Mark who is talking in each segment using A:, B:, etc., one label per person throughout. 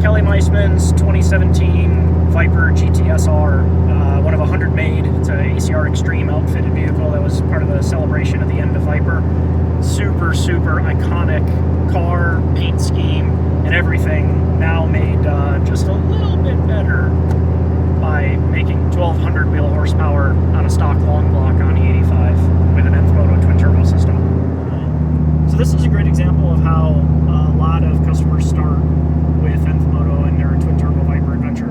A: Kelly Meisman's 2017 Viper GTS-R, one of 100 made. It's an ACR Extreme outfitted vehicle that was part of the celebration at the end of Viper. Super, super iconic car, paint scheme, and everything. Now made just a little bit better by making 1,200 wheel horsepower on a stock long block on E85 with an Nth Moto twin turbo system. So this is a great example of how a lot of customers start with Nth Moto and their twin turbo Viper adventure.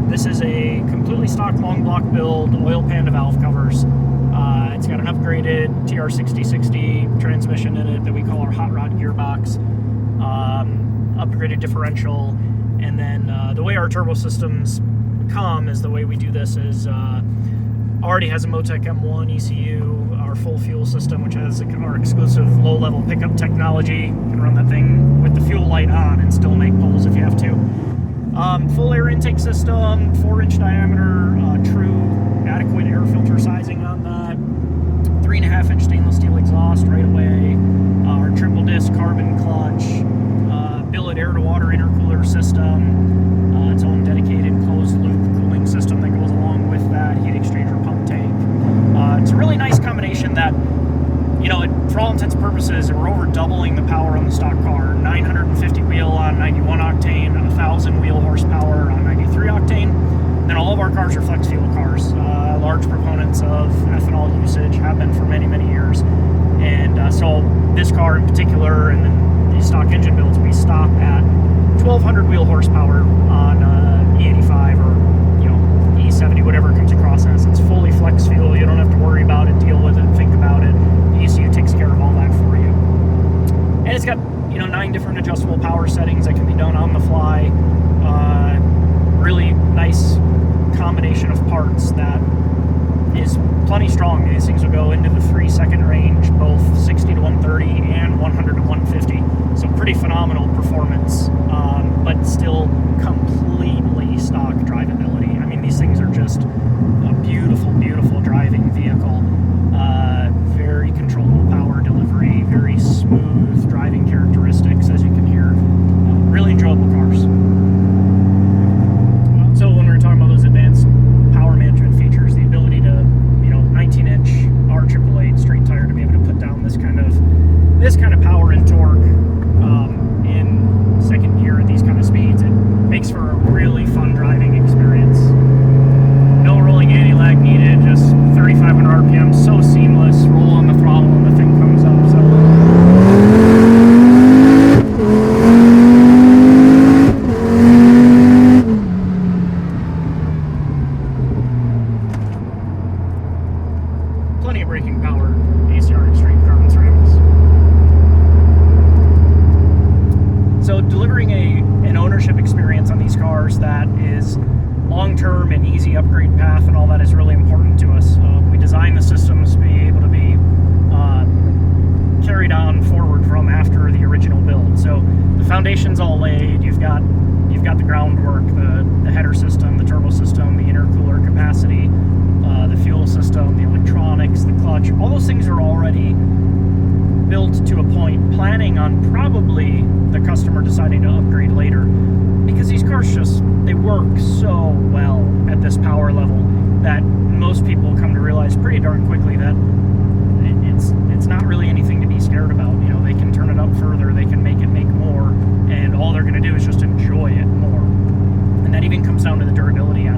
A: This is a completely stock long block build, oil panda valve covers. It's got an upgraded TR6060 transmission in it that we call our hot rod gearbox, upgraded differential, and then the way our turbo systems come is the way we do this is already has a Motec M1 ECU, our full fuel system, which has our exclusive low-level pickup technology. You can run that thing with the fuel light on and still make pulls if you have to. Full air intake system, 4-inch diameter, true adequate air filter sizing on that, 3.5-inch stainless steel exhaust right away, our triple disc carbon clutch, billet air-to-water intercooler system, its own dedicated closed-loop cooling system that goes along with that, heat exchanger pump tank. It's a really nice combination that, you know, for all intents and purposes, we're over doubling the power on the stock car. 950 wheel on 91 octane, 1,000 wheel horsepower on 93 octane. Then all of our cars are flex fuel cars, large proponents of ethanol usage, have been for many, many years. And so this car in particular, and then these stock engine builds, we stop at 1,200 wheel horsepower on E85 or, you know, E70, whatever it comes across as. It's fully flex fuel. You don't have to worry about it, deal with it, think about it. The ECU takes care of all that for you. And it's got, you know, 9 different adjustable power settings that can be done on the fly. Really nice combination of parts that is plenty strong. These things will go into the 3-second range, both 60 to 130 and 100 to 150. So pretty phenomenal performance, but still completely stock drivability. I mean, these things are just a beautiful, beautiful driving vehicle. Very controllable power delivery, very smooth driving characteristics, as you can hear. Really enjoyable cars. So when we were talking about those advanced power management features, the ability to, you know, 19-inch R888 straight tire to be able to put down this kind of power and torque in second gear at these kind of speeds, it makes for a really fun driving experience. No rolling anti-lag needed, just 3,500 RPM, so seamless. Roll on the throttle and the thing comes up. Plenty of braking power, ACR Extreme carbon ceramics. So delivering an ownership experience on these cars that is long-term and easy upgrade path and all that is really important to us. We design the systems to be able to be carried on forward from after the original build. So the foundation's all laid. You've got the groundwork, the header system, the turbo system, the intercooler capacity, the fuel system, the electronics, the clutch. All those things are already built to a point, planning on probably the customer deciding to upgrade later, because these cars they work so well at this power level that most people come to realize pretty darn quickly that it's not really anything to be scared about. You know, they can turn it up further, they can make it make more, and all they're going to do is just enjoy it more. And that even comes down to the durability aspect.